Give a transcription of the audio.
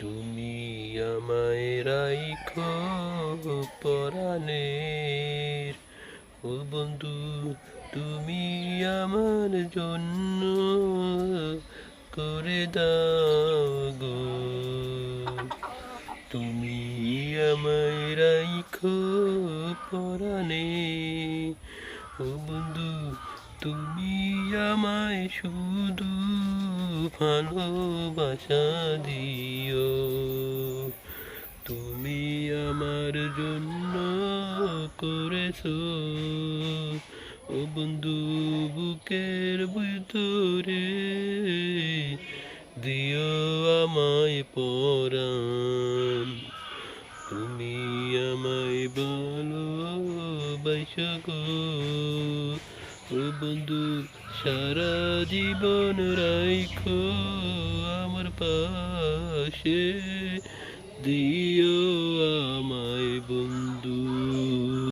তুমি আমায় রাইখো পরাণে। ও বন্ধু, তুমি আমার জন্য করে দাও গো। তুমি আমায় রাইখো পরাণে। ও বন্ধু, তুমি আমায় শুধু ভালোবাসা দিও। তুমি আমার জন্য করেছো, ও বন্ধু, বুকের ভিতরে দিও আমায় পরাণ। তুমি আমায় ভালোবাসো গো। ও বন্ধু, সারা জীবন রাইখো আমার পাশে, দিও আমায় বন্ধু।